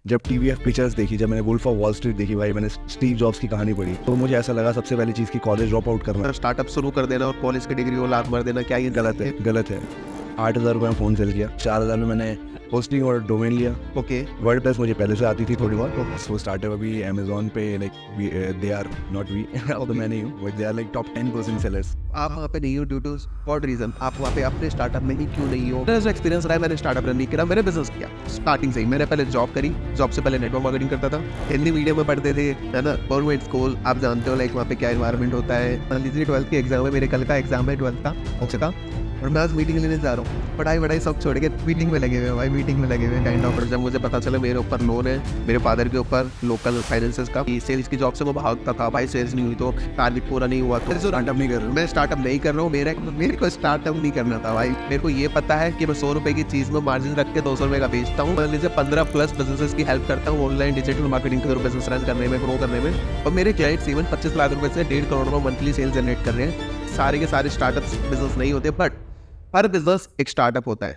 जब TVF pictures देखी, जब मैंने वुल्फ ऑफ वॉल स्ट्रीट देखी भाई, मैंने स्टीव जॉब्स की कहानी पढ़ी, तो मुझे ऐसा लगा सबसे पहली चीज़ की कॉलेज ड्रॉप आउट करना। स्टार्टअप शुरू कर देना और कॉलेज की डिग्री को लात मार देना, क्या ये गलत है, गलत है। 8,000 रुपये में फ़ोन सेल किया, 4,000 में मैंने होस्टिंग और डोमेन लिया। ओके, वर्डप्रेस मुझे पहले से आती थी थोड़ी बहुत। सो स्टार्टअप अभी अमेजोन पे like they are not we तो मैं नहीं हूँ, but they are like top 10% sellers. आप वहाँ पे नहीं हो ड्यू टू व्हाट रीजन? आप वहाँ पे अपने स्टार्टअप में ही क्यों नहीं हो? मेरा जो एक्सपीरियंस रहा है, मैंने स्टार्टअप रन नहीं किया, मैंने बिजनेस किया स्टार्टिंग से ही। मैंने पहले जॉब करी, जॉब से पहले नेटवर्क मार्केटिंग करता था, हिंदी मीडियम में पढ़ते थे, है ना, गवर्नमेंट स्कूल, आप जानते हो लाइक वहाँ पे क्या एनवायरमेंट होता है। मान लीजिए 12th की एग्जाम है, मेरे कल का एग्जाम है 12th का, और मैं आज मीटिंग लेने जा रहा हूँ। पढ़ाई सब छोड़ के मीटिंग में लगे हुए भाई, मीटिंग में लगे हुए काइंड ऑफ। जब मुझे पता चला मेरे ऊपर लोन है, मेरे फादर के ऊपर लोकल फाइनेंसेस का, सेल्स की जॉब से मैं भागता था भाई, सेल्स नहीं हुई तो टारगेट पूरा नहीं हुआ तो स्टार्टअप नहीं कर रहा हूँ, मैं स्टार्टअप नहीं कर रहा हूँ। मेरे को स्टार्टअप नहीं करना था भाई। मेरे को ये पता है कि मैं 100 रुपए की चीज़ में मार्जिन रख के 200 रुपए का बेचता हूँ। मान लीजिए 15+ बिजनेसेस की हेल्प करता हूँ ऑनलाइन डिजिटल मार्केटिंग के थ्रू बिजनेस रन करने में, ग्रो करने में। और मेरे क्लाइंट्स इवन 25 लाख रुपए से 1.5 करोड़ में मंथली सेल जनरेट कर रहे हैं। सारे के सारे स्टार्टअप्स बिजनेस नहीं होते, बट हर बिजनेस एक स्टार्टअप होता है।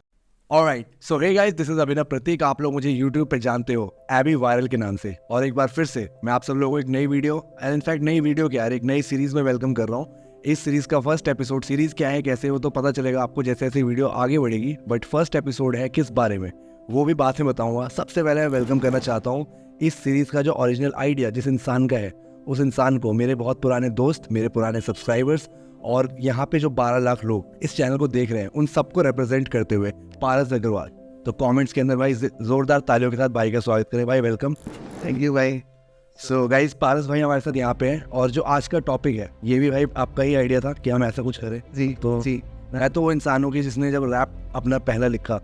Alright, so hey guys, this is Abhinav Prateek. आप लोग मुझे YouTube पे जानते हो एबी वायरल के नाम से, और एक बार फिर से मैं आप सब लोगों को एक नई वीडियो, एंड इनफैक्ट नई वीडियो क्या है, एक नई सीरीज में वेलकम कर रहा हूँ। इस सीरीज का फर्स्ट एपिसोड, सीरीज क्या है कैसे हो तो पता चलेगा आपको जैसे जैसे वीडियो आगे बढ़ेगी, बट फर्स्ट एपिसोड है किस बारे में वो भी बाद में बताऊंगा। सबसे पहले मैं वेलकम करना चाहता हूँ इस सीरीज का जो ओरिजिनल आइडिया जिस इंसान का है, उस इंसान को, मेरे बहुत पुराने दोस्त, मेरे पुराने सब्सक्राइबर्स, और यहाँ पे जो 12 लाख लोग इस चैनल को देख रहे हैं, उन सबको रिप्रेजेंट करते हुए पारस अग्रवाल। तो कमेंट्स के अंदर भाई जोरदार तालियों के साथ भाई का स्वागत करें। भाई वेलकम। थैंक यू भाई। सो गाइस, पारस भाई हमारे साथ यहाँ पे हैं, और जो आज का टॉपिक है ये भी भाई आपका ही आइडिया था कि हम ऐसा कुछ करें। जी तो जी, मैं तो वो इंसान हूँ कि जिसने जब रैप अपना पहला लिखा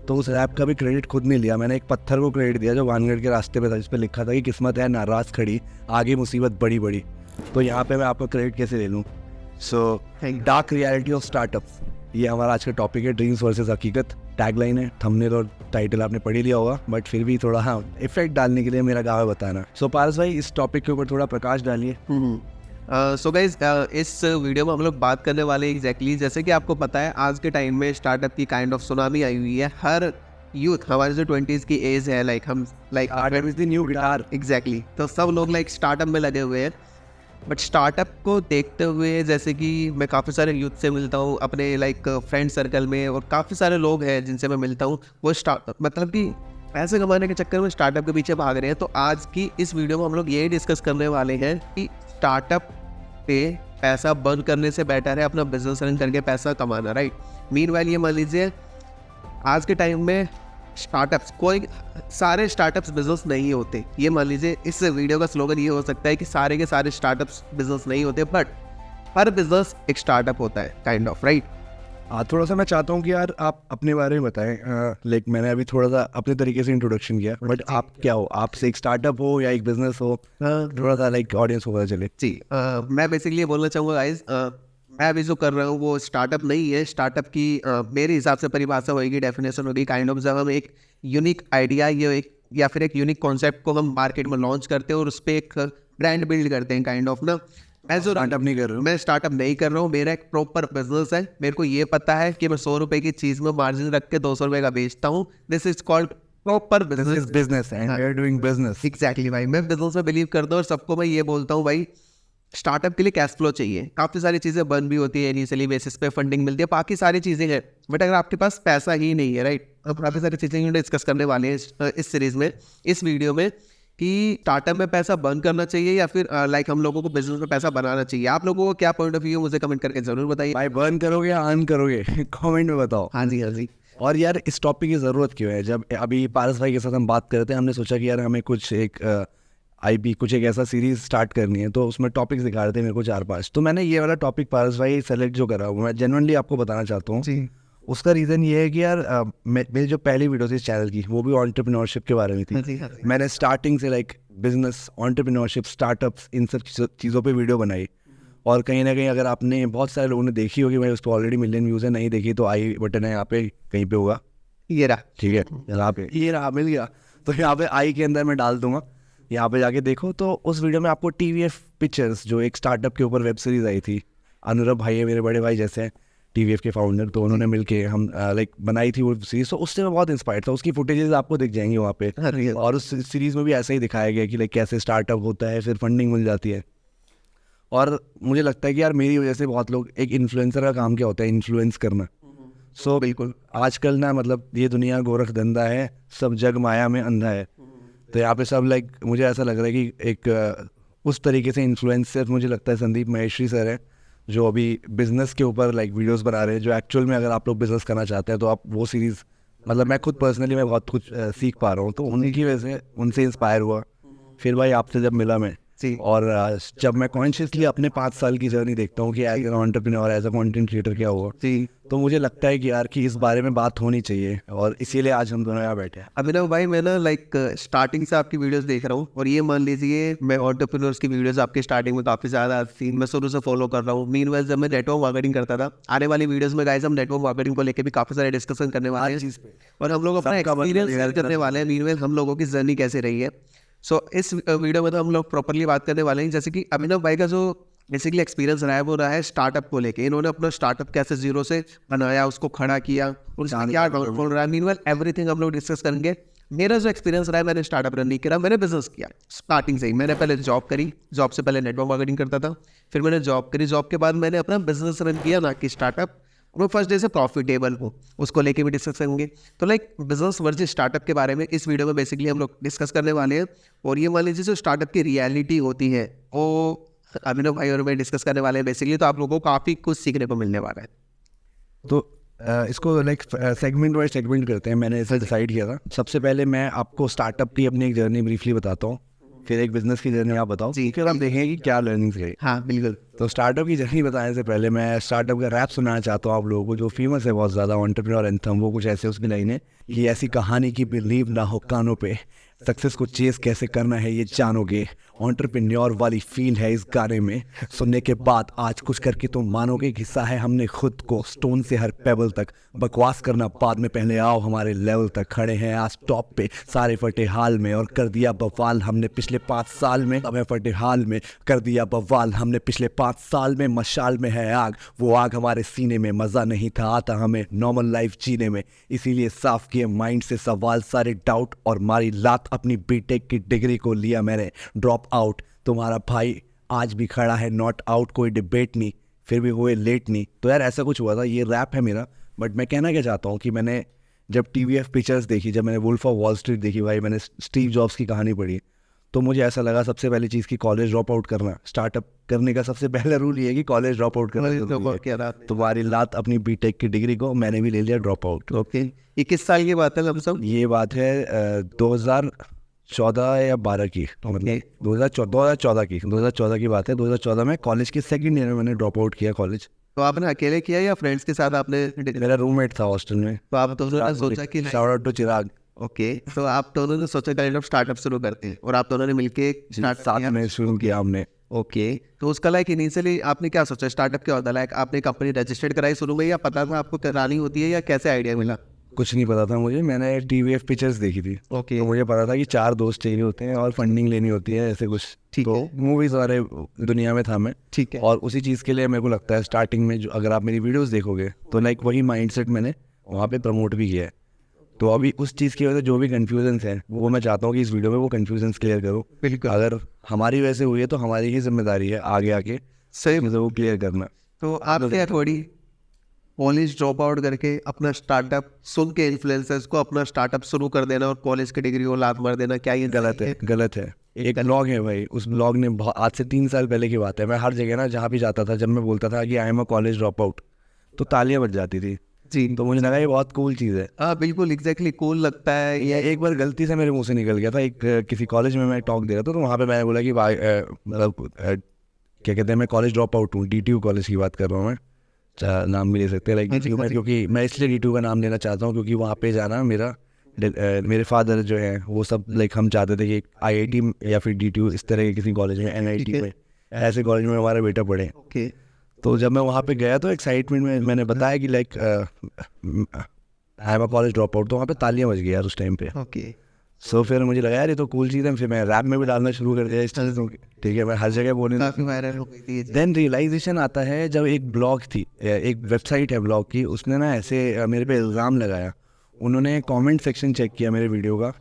तो उस रैप का भी क्रेडिट खुद नहीं लिया, मैंने एक पत्थर को क्रेडिट दिया जो वानगढ़ के रास्ते पे था, जिस पे लिखा था कि किस्मत है नाराज खड़ी, आगे मुसीबत बड़ी बड़ी। तो यहाँ पे मैं आपका क्रेडिट कैसे ले लूँ? So dark reality of startups, ये हमारा आज का टॉपिक है। ड्रीम्स वर्सेस हकीकत टैगलाइन है, थंबनेल और टाइटल आपने पढ़ ही लिया होगा, बट फिर भी थोड़ा इफेक्ट डालने के लिए मेरा काम है बताना। सो पारस भाई, इस टॉपिक के ऊपर थोड़ा प्रकाश डालिए। सो गाइज, इस वीडियो में हम लोग बात करने वाले एग्जैक्टली जैसे कि आपको पता है आज के टाइम में स्टार्टअप की काइंड ऑफ सुनामी आई हुई है। हर यूथ, हमारे जो 20s की एज है, लाइक हम लाइक न्यू गिटार, एग्जैक्टली, तो सब लोग लाइक स्टार्टअप में लगे हुए हैं। बट स्टार्टअप को देखते हुए, जैसे कि मैं काफ़ी सारे यूथ से मिलता हूँ अपने लाइक फ्रेंड सर्कल में, और काफ़ी सारे लोग हैं जिनसे मैं मिलता हूँ, वो मतलब कि पैसे कमाने के चक्कर में स्टार्टअप के पीछे भाग रहे हैं। तो आज की इस वीडियो में हम लोग यही डिस्कस करने वाले हैं कि स्टार्टअप पे पैसा बर्न करने से बेटर है अपना बिजनेस रन करके पैसा कमाना, राइट। मीनवाइल ये मान लीजिए आज के टाइम में स्टार्टअप्स, कोई सारे स्टार्टअप्स बिजनेस नहीं होते। ये मान लीजिए इस वीडियो का स्लोगन ये हो सकता है कि सारे के सारे स्टार्टअप्स बिजनेस नहीं होते, बट हर बिजनेस एक स्टार्टअप होता है, काइंड ऑफ, राइट। थोड़ा सा मैं चाहता हूँ कि यार आप अपने बारे में बताएं। लाइक मैंने अभी थोड़ा सा अपने तरीके से इंट्रोडक्शन किया, बट आप क्या हो? आपसे एक स्टार्टअप हो या एक बिजनेस हो? थोड़ा सा लाइक ऑडियंस को पता चले। जी, मैं बेसिकली ये बोलना चाहूँगा गाइज, मैं अभी जो कर रहा हूँ वो स्टार्टअप नहीं है। स्टार्टप की मेरे हिसाब से परिभाषा होगी, डेफिनेशन होगी काइंड ऑफ, जब हम एक यूनिक आइडिया या फिर एक यूनिक कॉन्सेप्ट को हम मार्केट में लॉन्च करते हैं और उस पर एक ब्रांड बिल्ड करते हैं, काइंड ऑफ ना। मैं जो स्टार्टअप नहीं कर रहा हूँ, मैं स्टार्टअप नहीं कर रहा हूँ, मेरा एक प्रॉपर बिजनेस है। मेरे को ये पता है कि मैं 100 रुपए की चीज़ में मार्जिन रख के 200 रुपए का बेचता हूँ। This is called proper business and we are doing business. Exactly भाई, मैं बिजनेस में बिलीव करता हूँ, और सबको मैं ये बोलता हूँ भाई, स्टार्टअप के लिए कैश फ्लो चाहिए। काफ़ी सारी चीज़ें बन भी होती है, इनिशियली बेसिस पे फंडिंग मिलती है, बाकी सारी चीज़ें हैं, बट अगर आपके पास पैसा ही नहीं है, राइट। अब काफ़ी सारी चीज़ें डिस्कस करने वाले हैं इस सीरीज़ में, इस वीडियो में, कि स्टार्टअप में पैसा बर्न करना चाहिए या फिर लाइक हम लोगों को बिजनेस में पैसा बनाना चाहिए। आप लोगों को क्या पॉइंट ऑफ व्यू, मुझे कमेंट करके जरूर बताइए। भाई बर्न करोगे या अर्न करोगे कमेंट में बताओ। हाँ जी, हाँ जी। और यार इस टॉपिक की ज़रूरत क्यों है? जब अभी पारस भाई के साथ हम बात कर रहे थे, हमने सोचा कि यार हमें कुछ एक कुछ एक ऐसा सीरीज स्टार्ट करनी है, तो उसमें टॉपिक्स दिखा रहे थे मेरे को 4-5, तो मैंने ये वाला टॉपिक पारस भाई सेलेक्ट जो करा, मैं जेन्युइनली आपको बताना चाहता हूँ जी। उसका रीज़न ये है कि यार मेरी जो पहली वीडियो थी इस चैनल की, वो भी एंटरप्रेन्योरशिप के बारे में थी। हाँ जी, हाँ जी। मैंने स्टार्टिंग से लाइक बिजनेस, एंटरप्रेन्योरशिप, स्टार्टअप्स, इन सब चीज़ों पे वीडियो बनाई, और कहीं ना कहीं अगर आपने, बहुत सारे लोगों ने देखी होगी भाई, उस पर ऑलरेडी मिलियन व्यूज़ है, नहीं देखी तो आई बटन है यहाँ पे कहीं पे होगा, ये रहा, ठीक है, यहाँ पे, ये रहा, मिल गया। तो यहाँ पे आई के अंदर मैं डाल दूंगा, यहाँ पे जाके देखो। तो उस वीडियो में आपको टीवीएफ पिक्चर्स, जो एक स्टार्टअप के ऊपर वेब सीरीज आई थी, अनुरभ भाई है मेरे बड़े भाई जैसे हैं, TVF के फाउंडर, तो उन्होंने मिलके हम लाइक बनाई थी वो सीरीज। तो उससे मैं बहुत इंस्पायर था, उसकी फुटेजेस आपको दिख जाएंगी वहाँ पे। अरे और उस सीरीज़ में भी ऐसा ही दिखाया गया कि लाइक कैसे स्टार्टअप होता है, फिर फंडिंग मिल जाती है। और मुझे लगता है कि यार मेरी वजह से बहुत लोग, एक इन्फ्लुएंसर का काम क्या होता है, इन्फ्लुएंस करना। सो बिल्कुल आजकल ना मतलब ये दुनिया गोरख धंधा है, सब जग माया में अंधा है। तो यहाँ पे सब लाइक मुझे ऐसा लग रहा है कि एक उस तरीके से इन्फ्लुएंसर मुझे लगता है संदीप महेश्वरी सर है, जो अभी बिजनेस के ऊपर लाइक वीडियोस बना रहे हैं, जो एक्चुअल में अगर आप लोग बिजनेस करना चाहते हैं तो आप वो सीरीज़, मतलब मैं खुद पर्सनली मैं बहुत कुछ सीख पा रहा हूँ, तो उनकी वजह से उनसे इंस्पायर हुआ। फिर भाई आपसे जब मिला मैं, जी और जब मैं कॉन्शियसली अपने 5 साल की जर्नी देखता हूँ कि as an entrepreneur, as a content creator क्या हुआ, जी। तो मुझे लगता है कि यार कि इस बारे में बात होनी चाहिए, और इसीलिए आज हम दोनों यहाँ बैठे हैं। अभिनव भाई, मैं ना लाइक स्टार्टिंग से आपकी वीडियोस देख रहा हूँ, और ये मान लीजिए मैं एंटरप्रेन्योर्स की वीडियोस आपके स्टार्टिंग में काफ़ी ज़्यादा आती थी, मैं शुरू से फॉलो कर रहा हूँ। मीनवाइल जब मैं नेटवर्क मार्केटिंग करता था, आने वाली वीडियोस में गाइस हम नेटवर्क मार्केटिंग को लेकर भी काफ़ी सारे डिस्कशन करने वाले हैं, चीज़ पे और हम लोग अपना सबका मतलब एक्सपीरियंस ये शेयर है करने वाले हैं। मीनवाइल हम लोगों की जर्नी कैसे रही है। सो इस वीडियो में तो हम लोग प्रॉपरली बात करने वाले हैं, जैसे कि अभिनव भाई का जो बेसिकली एक्सपीरियंस रहा है वो रहा है स्टार्टअप को लेके। इन्होंने अपना स्टार्टअप कैसे जीरो से बनाया, उसको खड़ा किया, और उसमें क्या डाउनफॉल रहा है, मीनवाइल एवरीथिंग हम लोग डिस्कस करेंगे। मेरा जो एक्सपीरियंस रहा है, मैंने स्टार्टअप रन नहीं किया, मैंने बिजनेस किया स्टार्टिंग से ही। मैंने पहले जॉब करी, जॉब से पहले नेटवर्क मार्केटिंग करता था, फिर मैंने जॉब करी, जॉब के बाद मैंने अपना बिजनेस रन किया, ना कि स्टार्टअप। वो फर्स्ट डे से प्रॉफिटेबल हो, उसको लेके भी डिस्कस करेंगे। तो लाइक बिजनेस वर्सेस स्टार्टअप के बारे में इस वीडियो में बेसिकली हम लोग डिस्कस करने वाले हैं। और ये मान लीजिए जो स्टार्टअप की रियलिटी होती है वो अभिनव भाई और मैं डिस्कस करने वाले हैं बेसिकली, तो आप लोगों को काफ़ी कुछ सीखने को मिलने वाला है। तो इसको लाइक सेगमेंट वाइज सेगमेंट करते हैं, मैंने ऐसा डिसाइड किया था। सबसे पहले मैं आपको स्टार्टअप की अपनी एक जर्नी ब्रीफली बताता हूँ, फिर एक बिजनेस की जर्नी आप बताओ, जी। फिर हम देखेंगे कि क्या लर्निंग्स रही। हाँ बिल्कुल। तो स्टार्टअप की जर्नी बताने से पहले मैं स्टार्टअप का रैप सुनाना चाहता हूँ आप लोगों को, जो फेमस है बहुत ज़्यादा, एंटरप्रेन्योर एंथम। वो कुछ ऐसे उसकी लाइन है, ये ऐसी कहानी की बिलीव ना हो कानों पे, सक्सेस को चेस कैसे करना है ये जानोगे, एंटरप्रेन्योर वाली फील है इस गाने में, सुनने के बाद आज कुछ करके तुम मानोगे। हिस्सा है हमने खुद को स्टोन से हर पेबल तक, बकवास करना बाद में, पहले आओ हमारे लेवल तक। खड़े हैं आज टॉप पे सारे फटे हाल में, और कर दिया बवाल हमने पिछले 5 साल में। अब है फटे हाल में, कर दिया बवाल हमने पिछले 5 साल में। मशाल में है आग, वो आग हमारे सीने में, मज़ा नहीं था आता हमें नॉर्मल लाइफ जीने में, इसीलिए साफ किए माइंड से सवाल सारे डाउट, और मारी लात अपनी बीटेक की डिग्री को लिया मैंने ड्रॉप आउट। तुम्हारा भाई आज भी खड़ा है नॉट आउट, कोई डिबेट नहीं, फिर भी हुए लेट नहीं। तो यार ऐसा कुछ हुआ था, ये रैप है मेरा। बट मैं कहना क्या चाहता हूँ कि मैंने जब TVF पिक्चर्स देखी, जब मैंने वुल्फ ऑफ वॉल स्ट्रीट देखी भाई, मैंने स्टीव जॉब्स की कहानी पढ़ी, तो मुझे ऐसा लगा सबसे पहली चीज़ कि कॉलेज ड्रॉप आउट करना, स्टार्टअप करने का सबसे पहला रूल ये है कि कॉलेज ड्रॉप आउट करना जरूरी है। तुम्हारी लात अपनी बीटेक की डिग्री को, मैंने भी ले लिया ड्रॉप आउट। ओके, ये किस साल की बात है हम सब? ये बात है 2014 या 12 की, तो मतलब 2014 की बात है। 2014 में कॉलेज के सेकंड ईयर में मैंने ड्रॉप आउट किया कॉलेज। तो आपने अकेले किया या फ्रेंड्स के साथ आपने? मेरा रूममेट था हॉस्टल में। तो आप दोनों ने सोचा कि shout out to Chirag. Okay, तो आप दोनों ने सोचा काइंड ऑफ स्टार्टअप शुरू करते हैं, और आप दोनों ने मिलके साथ में शुरू किया हमने। ओके, तो उसका लाइक इनिशियली आपने क्या सोचा स्टार्टअप क्या होता है? लाइक आपने कंपनी रजिस्टर्ड कराई शुरू में, या पता था आपको करानी होती है, या कैसे आइडिया मिला? कुछ नहीं पता था मुझे, मैंने TVF पिक्चर्स देखी थी। ओके, तो मुझे पता था कि 4 दोस्त चाहिए होते हैं और फंडिंग लेनी होती है, ऐसे कुछ। ठीक तो है। मूवीज वाले दुनिया में था मैं। ठीक है। और उसी चीज़ के लिए मेरे को लगता है स्टार्टिंग में, जो अगर आप मेरी वीडियोस देखोगे तो लाइक वही माइंडसेट मैंने वहाँ पे प्रमोट भी किया है। तो अभी उस चीज़ की वजह से जो भी कन्फ्यूजन्स हैं वो मैं चाहता हूँ कि इस वीडियो में वो कन्फ्यूजन्स क्लियर करो। बिल्कुल। अगर हमारी वजह से हुई है तो हमारी ही जिम्मेदारी है आगे आके सही। मतलब वो क्लियर करना। तो आपने थोड़ी कॉलेज ड्रॉप आउट करके अपना स्टार्टअप, सुन के इन्फ्लुएंसर्स को अपना स्टार्टअप शुरू कर देना और कॉलेज की डिग्री को लात मार देना, क्या ये गलत है? गलत है। एक ब्लॉग है भाई, उस ब्लॉग ने आज से 3 साल पहले की बात है, मैं हर जगह ना जहाँ भी जाता था, जब मैं बोलता था कि I am a college drop out, तो तालियां बज जाती थी। जी। तो मुझे लगा ये बहुत कूल चीज़ है। हाँ बिल्कुल, एग्जैक्टली, कूल लगता है। ये एक बार गलती से मेरे मुंह से निकल गया था। एक किसी कॉलेज में मैं टॉक दे रहा था, तो वहाँ पे मैंने बोला कि भाई मतलब क्या कहते हैं, मैं कॉलेज ड्रॉप आउट हूँ। DTU कॉलेज की बात कर रहा हूँ मैं, नाम भी ले सकते हैं लाइक, क्योंकि मैं इसलिए DTU का नाम लेना चाहता हूँ क्योंकि वहाँ पे जाना मेरे फादर जो हैं वो सब लाइक हम चाहते थे कि IIT या फिर DTU इस तरह के किसी कॉलेज में, NIT में, ऐसे कॉलेज में हमारा बेटा पढ़े। ओके, तो जब मैं वहाँ पे गया तो एक्साइटमेंट में मैंने बताया कि like I am a college drop out, तो वहाँ पे तालियां बज गई यार उस टाइम पे। ओके, सो फिर मुझे लगा यार ये तो कूल चीज़ है, फिर मैं रैप में भी डालना शुरू कर दिया इस चीज़ों की, ठीक है, मैं हर जगह बोलने। काफी वायरल हो गई थी ये चीज़। देन रियलाइजेशन आता है जब एक ब्लॉग थी, एक वेबसाइट है ब्लॉग की, उसने ना ऐसे मेरे पे इल्ज़ाम लगाया। उन्होंने कमेंट सेक्शन चेक किया मेरे वीडियो का,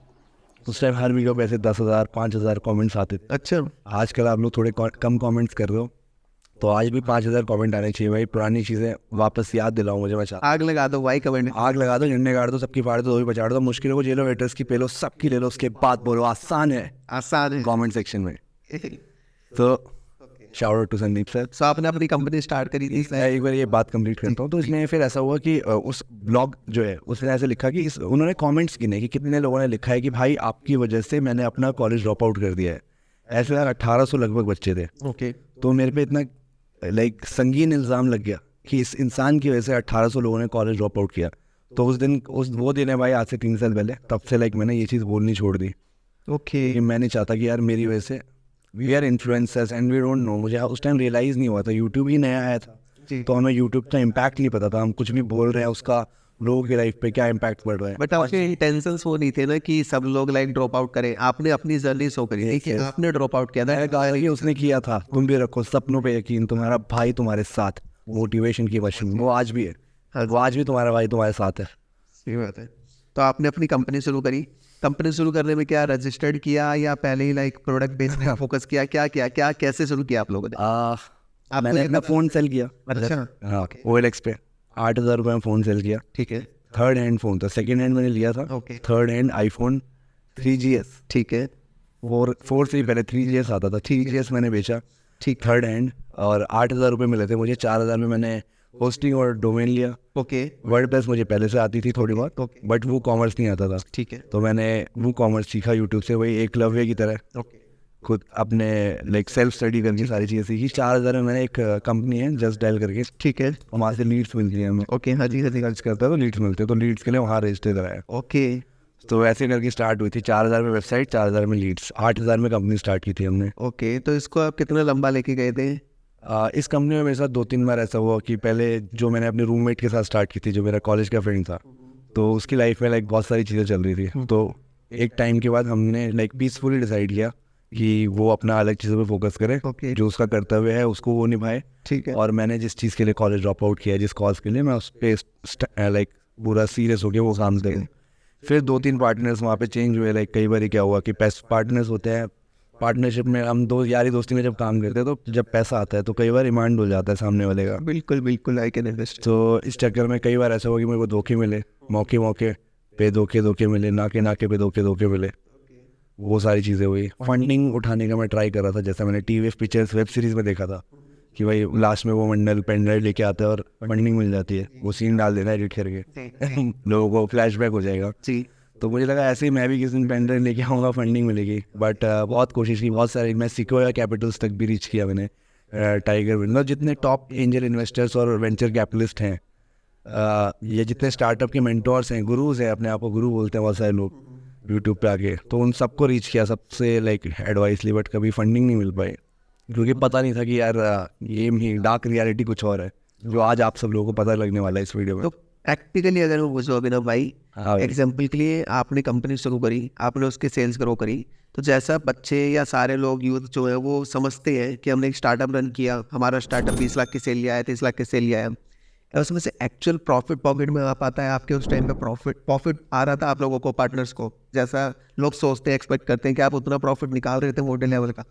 उस टाइम हर वीडियो पे ऐसे 10,000 5,000 कमेंट्स आते थे। अच्छा, आजकल आप लोग थोड़े कम कमेंट्स कर रहे हो, तो आज भी 5,000 कमेंट आने चाहिए भाई, पुरानी चीज़ें वापस याद दिलाओ मुझे, मैं चाहता आग लगा दो भाई कमेंट में। हूँ। आग लगा दो, झंडे गाड़ दो, सबकी फाड़ दो, दो भी बचा दो, मुश्किलों को झेलो, हेटर्स की पेलो, सबकी ले लो, उसके बाद बोलो, आसान है आसान है। कमेंट सेक्शन में। तो shout out to Sandeep sir. So आपने अपनी कंपनी स्टार्ट करी थी। मैं एक बार ये बात कंप्लीट करता हूँ। तो इसमें फिर ऐसा हुआ कि उस ब्लॉग जो है उसने ऐसे लिखा कि उन्होंने कमेंट्स गिने कि कितने लोगों ने लिखा है कि भाई आपकी वजह से मैंने अपना कॉलेज ड्रॉप आउट कर दिया है। ऐसे यार 1800 लगभग बच्चे थे। ओके, तो मेरे पे इतना लाइक संगीन इल्ज़ाम लग गया कि इस इंसान की वजह से 1800 लोगों ने कॉलेज ड्रॉप आउट किया। तो वो दिन है भाई, आज से 3 साल पहले, तब से लाइक मैंने ये चीज़ बोलनी छोड़ दी ओके। कि मैं नहीं चाहता कि यार मेरी वजह से we are influencers and we don't know. मुझे उस टाइम रियलाइज़ नहीं हुआ था, यूट्यूब ही नया आया था, जी। तो हमें यूट्यूब का इम्पैक्ट नहीं पता था। हम कुछ भी बोल रहे हैं उसका लोगों की लाइफ पे क्या इम्पैक्ट पड़ रहा है। बट आपके इंटेंशंस वो नहीं थे ना कि सब लोग लाइक ड्रॉप आउट करें, आपने अपनी जर्नी शो करी थी कि Yes. आपने ड्रॉप आउट किया था। मैंने कहा कि उसने किया था, तुम भी रखो सपनों पे यकीन, तुम्हारा भाई तुम्हारे साथ, मोटिवेशन की मशीन वो आज भी है, वो आज भी तुम्हारा भाई तुम्हारे साथ है। सही बात है। तो आपने अपनी कंपनी शुरू करी। कंपनी शुरू करने में क्या रजिस्टर्ड किया या पहले ही लाइक प्रोडक्ट बेस पे फोकस किया, क्या कैसे शुरू किया आप लोगों ने? मैंने अपना फ़ोन सेल किया। अच्छा, हाँ, OLX पे 8,000 रुपये में फ़ोन सेल किया। ठीक है, थर्ड हैंड फ़ोन था, सेकेंड हैंड मैंने लिया था। Okay, third hand iPhone 3GS, ठीक है, 4 से ही पहले 3GS आता था, 3GS मैंने बेचा, ठीक, थर्ड हैंड, और 8,000 रुपये मिले थे मुझे। 4,000 में मैंने होस्टिंग और डोमेन लिया। ओके, वर्डप्रेस मुझे पहले से आती थी थोड़ी बहुत, ओके, बट वो कॉमर्स नहीं आता था, ठीक है, तो मैंने वो कॉमर्स सीखा यूट्यूब से, वही एकलव्य की तरह ओके, खुद अपने लाइक सेल्फ स्टडी करके सारी चीज़ें सीखी। 4,000 में मैंने एक कंपनी है जस्ट डायल करके, ठीक है, वहाँ से लीड्स मिलती हैं हमें। ओके, हाँ जी, हाँ जी, सर्च करता है तो लीड्स मिलते हैं, तो लीड्स के लिए वहाँ रजिस्टर कराया। ओके, तो ऐसे करके स्टार्ट हुई थी। 4,000 में वेबसाइट, 4,000 में लीड्स, 8,000 में कंपनी स्टार्ट की थी हमने। ओके। तो इसको आप कितना लंबा लेके गए थे? इस कंपनी में मेरे साथ 2-3 बार ऐसा हुआ कि पहले जो मैंने अपने रूममेट के साथ स्टार्ट की थी, जो मेरा कॉलेज का फ्रेंड था, तो उसकी लाइफ में लाइक बहुत सारी चीज़ें चल रही थी। तो एक टाइम के बाद हमने लाइक पीसफुली डिसाइड किया कि वो अपना अलग चीज़ों पे फोकस करे, ओके, जो उसका कर्तव्य है उसको वो निभाए। ठीक है, और मैंने जिस चीज़ के लिए कॉलेज ड्रॉप आउट किया, जिस कॉज के लिए, मैं उस पर लाइक पूरा सीरियस हो गया वो काम करें। फिर 2-3 पार्टनर्स वहाँ पे चेंज हुए। लाइक कई बार क्या हुआ कि पार्टनर्स होते हैं, पार्टनरशिप में हम दो यारी दोस्ती में जब काम करते हैं, तो जब पैसा आता है तो कई बार डिमांड हो जाता है सामने वाले का। बिल्कुल बिल्कुल, आई कैन अंडरस्टैंड। तो इस चक्कर में कई बार ऐसा हुआ कि मेरे को धोखे मिले, मौके पे धोखे मिले, नाके पे धोखे मिले, वो सारी चीज़ें हुई। फंडिंग उठाने का मैं ट्राई कर रहा था, जैसा मैंने TVF पिक्चर्स वेब सीरीज़ में देखा था कि भाई लास्ट में वो मंडल पेन ड्राइव लेके आता है और फंडिंग मिल जाती है, वो सीन डाल देना एडिट करके लोगों को फ्लैशबैक हो जाएगा। जी, तो मुझे लगा ऐसे ही मैं भी किसी दिन पेन ड्राइव लेके आऊँगा, फंडिंग मिलेगी। बट बहुत कोशिश की, बहुत सारी, मैं सिक्योर कैपिटल्स तक भी रीच किया मैंने, टाइगर विन, जितने टॉप एंजल इन्वेस्टर्स और वेंचर कैपिटलिस्ट हैं, ये जितने स्टार्टअप के मेंटोर्स हैं, गुरुज हैं, अपने आप को गुरु बोलते हैं बहुत सारे लोग यूट्यूब पे आके, तो उन सबको रीच किया, सबसे लाइक एडवाइस ली, बट कभी फंडिंग नहीं मिल पाई, क्योंकि पता नहीं था कि यार ये ही डार्क रियलिटी कुछ और है, जो आज आप सब लोगों को पता लगने वाला है इस वीडियो में। तो प्रैक्टिकली अगर मैं पूछूँ अभिनव भाई, हाँ भाई। एग्जाम्पल के लिए आपने कंपनी शुरू करी, आपने उसके सेल्स ग्रो करी, तो जैसा बच्चे या सारे लोग यूथ जो है वो समझते हैं कि हमने एक स्टार्टअप रन किया, हमारा स्टार्टअप 20 लाख की सेल लिया है, 30 लाख की सेल लिया है, और उसमें से एक्चुअल प्रॉफिट पॉकेट में आ पाता है आपके उस टाइम पे प्रॉफिट आ रहा था आप लोगों को, पार्टनर्स को, जैसा लोग सोचते हैं, एक्सपेक्ट करते हैं कि आप उतना प्रॉफिट निकाल रहे थे मोटे लेवल का?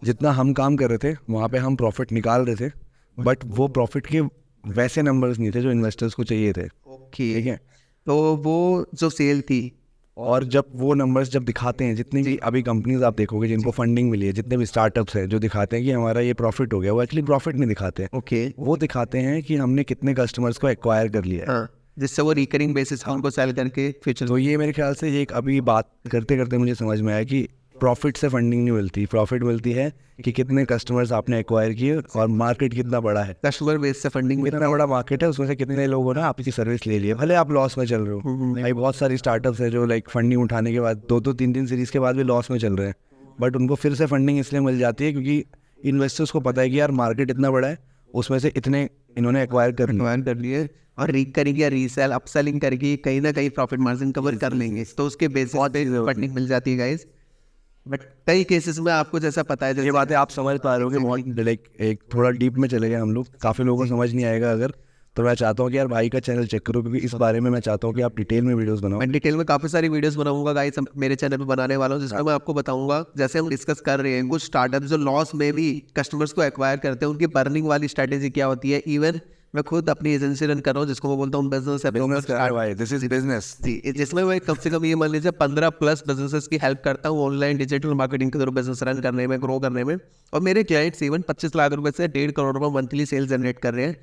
जितना हम काम कर रहे थे वहाँ पे हम प्रॉफिट निकाल रहे थे, बट वो प्रॉफिट के वैसे नंबर्स नहीं थे जो इन्वेस्टर्स को चाहिए थे। ओके, ठीक है, तो वो जो सेल थी, और जब वो नंबर्स जब दिखाते हैं, जितनी भी अभी कंपनीज आप देखोगे जिनको फंडिंग मिली है, जितने भी स्टार्टअप्स हैं जो दिखाते हैं कि हमारा ये प्रॉफिट हो गया, वो एक्चुअली प्रॉफिट नहीं दिखाते हैं। ओके, वो दिखाते हैं कि हमने कितने कस्टमर्स को एक्वायर कर लिया है। हाँ, जिससे वो रिकरिंग बेसिस पे उनको सेल करके फ्यूचर। तो ये मेरे ख्याल से एक अभी बात करते करते मुझे समझ में आया कि प्रॉफिट से फंडिंग नहीं मिलती, प्रॉफिट मिलती है कि कितने कस्टमर्स आपने एक्वायर किए और मार्केट कितना बड़ा है, कस्टमर बेस से फंडिंग कितना बड़ा मार्केट है, उसमें से कितने लोगों ने आपकी सर्विस ले ली है, भले आप लॉस में चल रहे हो। भाई बहुत सारी स्टार्टअप्स है जो लाइक फंडिंग उठाने के बाद 2-3 सीरीज के बाद भी लॉस में चल रहे हैं, बट उनको फिर से फंडिंग इसलिए मिल जाती है क्योंकि इन्वेस्टर्स को पता है कि यार मार्केट इतना बड़ा है, उसमें से इतने इन्होंने एक्वायर कर लिया। कर लिए, और रिकरिंग या रीसेल अपसेलिंग करके कहीं ना कहीं प्रॉफिट मार्जिन कवर कर लेंगे, तो उसके बेसिस पे फंडिंग मिल जाती है गाइस। बट कई केसेस में आपको जैसा पता है, ये बातें आप समझ पा रहे हो कि बहुत लाइक एक थोड़ा डीप में चले गए हम लोग, काफ़ी लोगों को समझ नहीं आएगा अगर, तो मैं चाहता हूँ कि यार भाई का चैनल चेक करो, क्योंकि इस बारे में मैं चाहता हूँ कि आप डिटेल में वीडियोस बनाओ। मैं डिटेल में काफ़ी सारी वीडियोस बनाऊंगा गाइस, मेरे चैनल पे बनाने वाला हूँ, जिसमें मैं आपको बताऊंगा, जैसे हम डिस्कस कर रहे हैं कुछ स्टार्टअप जो लॉस में भी कस्टमर्स को एक्वायर करते हैं, उनकी बर्निंग वाली स्ट्रैटेजी क्या होती है। इवन मैं खुद अपनी एजेंसी रन कर रहा हूँ जिसको मैं बोलता हूँ बिजनेस है, दिस इज बिजनेस जी, जिसमें मैं कम से कम ये मान लीजिए 15+ बिजनेसेस की हेल्प करता हूँ ऑनलाइन डिजिटल मार्केटिंग के थ्रू बिजनेस रन करने में, ग्रो करने में। और मेरे क्लाइंट्स इवन 25 लाख रुपए से 1.5 करोड़ रुपए मंथली सेल जनरेट कर रहे हैं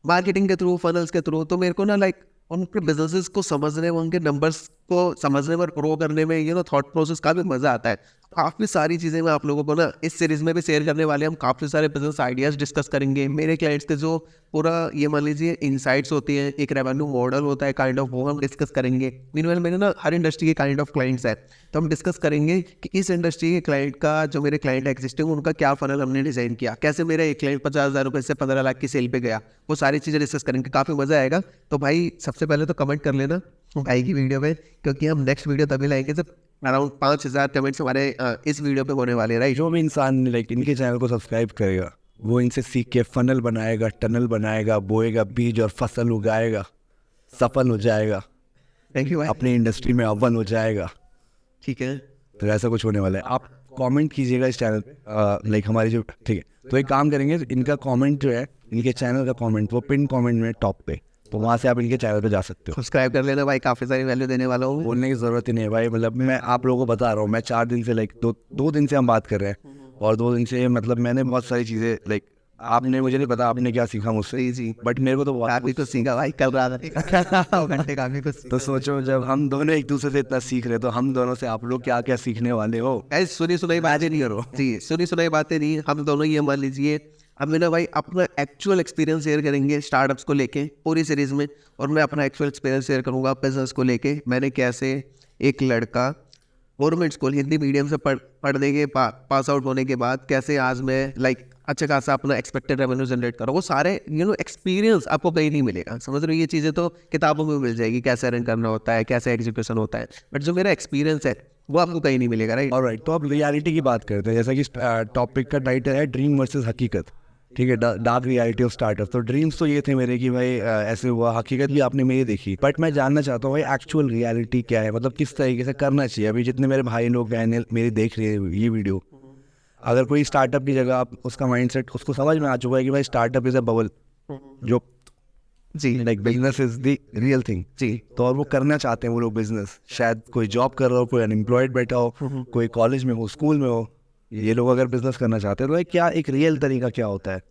मार्केटिंग के थ्रू, फनल्स के थ्रू। तो मेरे को ना लाइक उनके बिजनेसेस को समझने में, उनके नंबर्स को समझने में, ग्रो करने में, ये ना थॉट प्रोसेस काफ़ी मज़ा आता है। काफ़ी सारी चीज़ें मैं आप लोगों को ना इस सीरीज़ में भी शेयर करने वाले हैं। हम काफ़ी सारे बिजनेस आइडियाज़ डिस्कस करेंगे, मेरे क्लाइंट्स के जो पूरा ये मान लीजिए इनसाइट्स होती हैं, एक रेवेन्यू मॉडल होता है काइंड ऑफ, वो हम डिस्कस करेंगे। मीनवाइल मेरे ना हर इंडस्ट्री के काइंड ऑफ क्लाइंट्स है, तो हम डिस्कस करेंगे कि इस इंडस्ट्री के क्लाइंट का, जो मेरे क्लाइंट एग्जिस्टिंग, उनका क्या फनल हमने डिज़ाइन किया, कैसे मेरा एक क्लाइंट 50,000 रुपये से 15 लाख की सेल पे गया, वो सारी चीज़ें डिस्कस करेंगे। काफ़ी मज़ा आएगा। तो भाई सबसे पहले तो कमेंट कर लेना भाई की वीडियो में, क्योंकि हम नेक्स्ट वीडियो तभी लाएंगे जब अराउंड 5,000 कमेंट्स हमारे इस वीडियो पे होने वाले, राइट। जो भी इंसान लाइक इनके चैनल को सब्सक्राइब करेगा, वो इनसे सीख के फनल बनाएगा, टनल बनाएगा, बोएगा बीज और फसल उगाएगा, सफल हो जाएगा, थैंक यू भाई। अपनी इंडस्ट्री में अव्वल हो जाएगा। ठीक है, तो ऐसा कुछ होने वाला है। आप कमेंट कीजिएगा इस चैनल पे, लाइक हमारी जो, ठीक है, तो एक काम करेंगे, इनका कमेंट जो है, इनके चैनल का कमेंट, वो पिन कमेंट में टॉप पे, तो वहाँ से आप इनके चैनल पे जा सकते हो। सब्सक्राइब कर लेना भाई, काफ़ी सारी वैल्यू देने वाला हूँ। बोलने की ज़रूरत ही नहीं है भाई, मतलब मैं आप लोगों को बता रहा हूँ, मैं 4 दिन से लाइक दो दिन से हम बात कर रहे हैं, और 2 दिन से मतलब मैंने बहुत सारी चीज़ें लाइक, आपने, मुझे नहीं पता आपने क्या सीखा मुझसे, जी, बट मेरे को तो बहुत काफ़ी कुछ सीखा भाई, कल रात 2 घंटे काफ़ी कुछ। तो सोचो, जब हम दोनों एक दूसरे से इतना सीख रहे हैं, तो हम दोनों से आप लोग क्या क्या सीखने वाले हो। ऐसे सुनी सुनाई बातें नहीं करो जी, सुनी सुनाई बातें नहीं, हम दोनों ये मान लीजिए हम ना भाई अपना एक्चुअल एक्सपीरियंस शेयर करेंगे स्टार्टअप्स को लेके पूरी सीरीज में, और मैं अपना एक्चुअल एक्सपीरियंस शेयर करूंगा बिजनेस को लेके। मैंने कैसे एक लड़का गवर्नमेंट स्कूल हिंदी मीडियम से पढ़ने के पास आउट होने के बाद कैसे आज मैं लाइक अच्छा खासा अपना एक्सपेक्टेड रेवेन्यू जनरेट करो, वो सारे एक्सपीरियंस आपको कहीं नहीं मिलेगा। समझ रहे हो, ये चीज़ें तो किताबों में मिल जाएगी, कैसे रन करना होता है, कैसे एग्जीक्यूशन होता है, बट जो मेरा एक्सपीरियंस है वो आपको कहीं नहीं मिलेगा, राइट। ऑलराइट, तो अब रियलिटी की बात करते हैं, जैसा कि टॉपिक का टाइटल है ड्रीम वर्सेस हकीकत, ठीक है, डार्क रियलिटी ऑफ स्टार्टअप। तो ड्रीम्स तो ये थे मेरे कि भाई ऐसे हुआ, हकीकत भी आपने मेरी देखी, बट मैं जानना चाहता हूँ भाई एक्चुअल रियलिटी क्या है, मतलब किस तरीके से करना चाहिए। अभी जितने मेरे भाई लोग बहनें मेरे देख रहे हैं ये वीडियो, अगर कोई स्टार्टअप की जगह आप उसका माइंडसेट उसको समझ में आ चुका है कि भाई स्टार्टअप इज अ बबल, जो जी like business is the real thing जी, तो और वो करना चाहते हैं वो लोग बिजनेस, शायद कोई जॉब कर रहा हो, कोई अनएम्प्लॉयड बैठा हो, कोई कॉलेज में हो, स्कूल में हो, ये लोग अगर बिजनेस करना चाहते हैं तो भाई क्या एक रियल तरीका क्या होता है।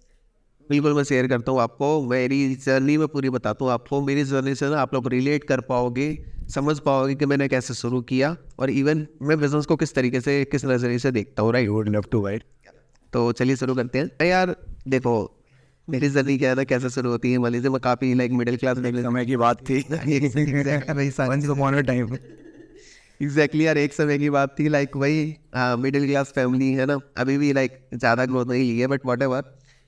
बिल्कुल मैं शेयर करता हूँ आपको, मेरी जर्नी में पूरी बताता हूँ आपको। मेरी जर्नी से ना आप लोग रिलेट कर पाओगे, समझ पाओगे कि मैंने कैसे शुरू किया, और इवन मैं बिजनेस को किस तरीके से, किस नज़रिए से देखता हूँ, right. Would love to write. तो चलिए शुरू करते हैं। यार देखो मेरी जर्नी क्या है ना, कैसे शुरू होती है, मान लीजिए मैं काफ़ी लाइक मिडिल क्लास समय की बात थी टाइम एग्जैक्टली यार, एक समय की बात थी, लाइक वही मिडिल क्लास फैमिली है ना, अभी भी लाइक ज़्यादा ग्रोथ नहीं ली है, but what ever,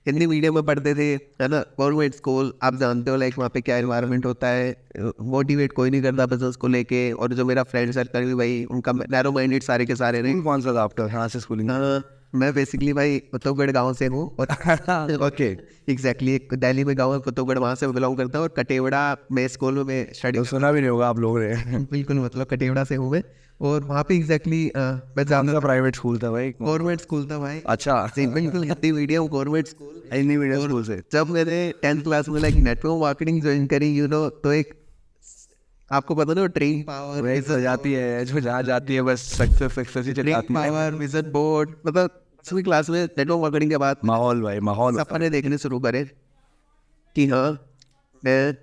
Hindi medium में पढ़ते थे, है ना, गवर्नमेंट स्कूल, आप जानते हो लाइक वहाँ पे क्या एनवायरनमेंट होता है, मोटिवेट कोई नहीं करता बिजनेस को लेके, और जो मेरा फ्रेंड सर्कल भी भाई उनका नैरो माइंडेड सारे के सारे रहे। कौन सा था आपका, कहाँ से स्कूलिंग? मैं बेसिकली भाई कुतुबगढ़ गांव से हूँ, और ओके एग्जैक्टली दिल्ली में गांव है कुतुबगढ़, वहाँ से बिलोंग करता हूँ, और कटेवड़ा में स्कूल में मैं स्टडी, तो सुना भी नहीं होगा आप लोग ने। बिल्कुल मतलब कटेवड़ा से हूँ मैं, और वहाँ पे एग्जैक्टली मैं जानता, प्राइवेट स्कूल था भाई? गवर्नमेंट स्कूल था भाई। अच्छा, बिल्कुल Hindi medium government school, Hindi medium school से। जब मैंने 10th क्लास में लाइक नेटवर्क मार्केटिंग ज्वाइन करी, तो एक आपको पता ना ट्रेन पावर जाती है, जो जहाँ जाती है बस सक्सेस ही चली आती है। पावर विजन बोर्ड, मतलब 10वीं क्लास में नेटवर्क मार्केटिंग के बाद माहौल भाई, माहौल सपने देखने शुरू करे कि हाँ मैं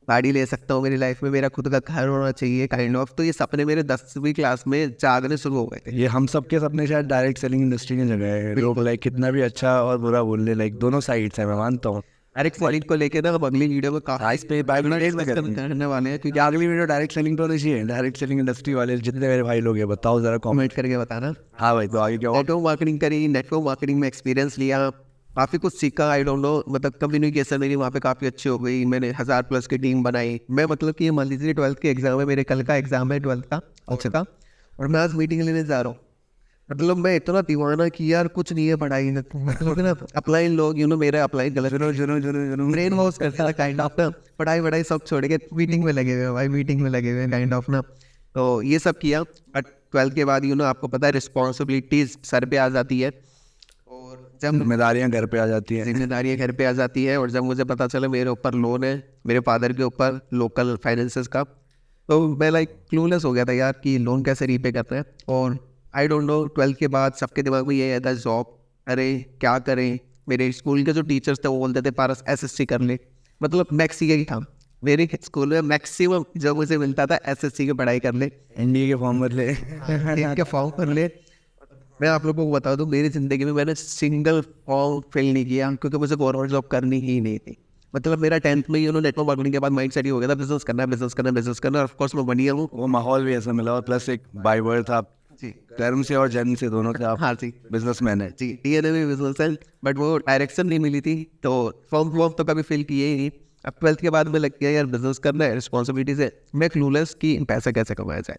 गाड़ी ले सकता हूँ, मेरी लाइफ में मेरा खुद का घर होना चाहिए काइंड ऑफ। तो ये सपने मेरे 10वीं क्लास में जागने शुरू हो गए थे। ये हम सबके सपने शायद डायरेक्ट सेलिंग इंडस्ट्री की जगह है। लोग लाइक कितना भी अच्छा और बुरा बोल ले, लाइक दोनों साइड्स है, मैं मानता हूँ। डायरेक्ट सेलिंग को लेके ना हम अगली वीडियो में काफी करने वाले हैं, क्योंकि अगली वीडियो डायरेक्ट सेलिंग तो नहीं चाहिए, डायरेक्ट सेलिंग इंडस्ट्री वाले जितने मेरे भाई लोग हैं, बताओ जरा कमेंट करके बताना। हाँ भाई, तो आगे क्या? नेटवर्क मार्केटिंग करी, नेटवर्क मार्केटिंग में एक्सपीरियंस लिया, काफ़ी कुछ सीखा। आई डोंट नो, मतलब कम्युनिकेशन मेरी वहाँ पे काफ़ी अच्छी हो गई। मैंने 1000+ की टीम बनाई। मैं मतलब कि ये मान लीजिए 12th के एग्ज़ाम है, मेरे कल का एग्ज़ाम है 12th का अच्छा था, और मैं आज मीटिंग लेने जा रहा हूँ। मतलब मैं इतना दीवाना कि यार कुछ नहीं है पढ़ाई में, मतलब ना अप्लाई लोग मेरा अप्लाई गलत ब्रेन वॉश करता है काइंड ऑफ ना, पढ़ाई वढ़ाई सब छोड़ के मीटिंग में लगे हुए हैं भाई, मीटिंग में लगे हुए हैं काइंड ऑफ ना। तो ये सब किया। बट 12th के बाद आपको पता है रिस्पॉन्सिबिलिटीज सर पे आ जाती है, और जब जिम्मेदारियां घर पे आ जाती हैं। जिम्मेदारियाँ घर पे आ जाती है, और जब मुझे पता चला मेरे ऊपर लोन है, मेरे फादर के ऊपर लोकल फाइनेंसेस का, तो मैं लाइक क्लूलेस हो गया था यार कि लोन कैसे रीपे करते हैं। और आई डोंट नो 12th के बाद सबके दिमाग में ये था जॉब, अरे क्या करें। मेरे स्कूल के जो टीचर्स थे वो बोलते थे पारस SSC कर ले, मतलब मैक्सी का ही था मेरे स्कूल में। मैक्सिमम जो मुझे मिलता था SSC की पढ़ाई कर ले, एनडीए के फॉर्म भर ले। इनके फॉर्म कर ले। मैं आप लोगों को बता दूं, मेरी ज़िंदगी में मैंने सिंगल फॉर्म फिल नहीं किया, क्योंकि मुझे गवर्नमेंट जॉब करनी ही नहीं थी। मतलब मेरा 10th में नेटवर्क मार्केटिंग के बाद माइंड सेट ही हो गया था, बिजनेस करना है, बिजनेस करना है, बिजनेस करना है। ऑफ कोर्स मैं बनिया हूँ। वो माहौल भी ऐसा मिला, और प्लस एक बाय बर्थ आप जी कर्म से और जन्म से दोनों से आप हाँ जी बिजनेसमैन है। जी, DNA में बिजनेस है, बट वो डायरेक्शन नहीं मिली थी, तो फॉर्म तो कभी फिल किए ही नहीं। अब 12th के बाद में लग गया यार बिजनेस करना है, रिस्पॉन्सिबिलिटीज है। मैं क्लूलेस कि पैसा कैसे कमाया जाए।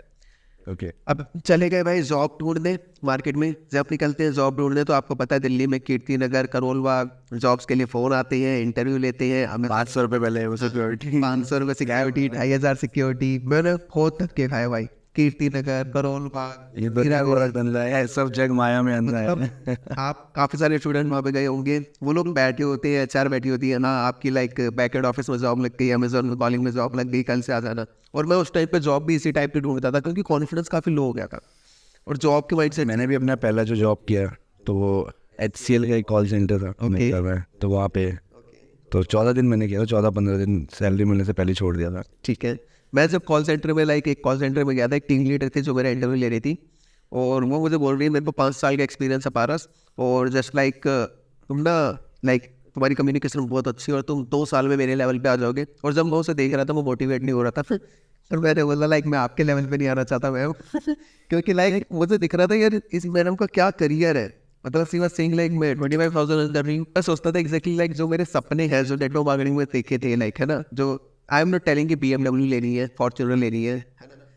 ओके। अब चले गए भाई जॉब ढूंढने मार्केट में। जब निकलते हैं जॉब ढूंढने, तो आपको पता है दिल्ली में कीर्ति नगर, करोल बाग जॉब्स के लिए फ़ोन आते हैं, इंटरव्यू लेते हैं। हमें 500 रुपये पहले वो सिक्योरिटी। 500 रुपये सिक्योरिटी, 2500 सिक्योरिटी। मैंने बहुत धक्के खाए भाई, कीर्ति नगर, करोल बाग, ये तो बन रहा है, सब जग माया में अंधा है। मतलब आप काफ़ी सारे स्टूडेंट वहाँ पे गए होंगे, वो लोग बैठे होते हैं, HR बैठी होती है ना, आपकी लाइक बैकएंड ऑफिस में जॉब लग गई, अमेजोन में कॉलिंग में जॉब लग गई, कल से आ जाना। और मैं उस टाइम पे जॉब भी इसी टाइप की ढूंढता था, क्योंकि कॉन्फिडेंस काफ़ी लो हो गया था, और जॉब के माइंड से मैंने भी अपना पहला जो जॉब किया तो वो HCL का एक कॉल सेंटर था। Okay. तो वहाँ पे तो 14 दिन मैंने किया, 14-15 दिन सैलरी मिलने से पहले ही छोड़ दिया था। ठीक है। मैं जब कॉल सेंटर में एक कॉल सेंटर में गया था, एक टीम लीडर थी जो मेरा इंटरव्यू ले रही थी, और वो मुझे बोल रही है मेरे को 5 साल का एक्सपीरियंस है पारस, और जस्ट लाइक तुम ना तुम्हारी कम्युनिकेशन बहुत अच्छी है, और तुम 2 साल में मेरे लेवल पे आ जाओगे। और जब मैं उसे देख रहा था वो मोटिवेट नहीं हो रहा था, और मैंने बोला मैं आपके लेवल पे नहीं आना चाहता मैम, क्योंकि मुझे दिख रहा था यार इस मैडम का क्या करियर है। मतलब सी वाज सेइंग मैं 25,000 कर रही हूँ। मैं सोचता था एग्जैक्टली जो मेरे सपने हैं जो नेटवर्क मार्केटिंग में देखे थे, है ना, जो आई एम नॉट टेलिंग कि BMW लेनी है, फॉर्च्यूनर लेनी है,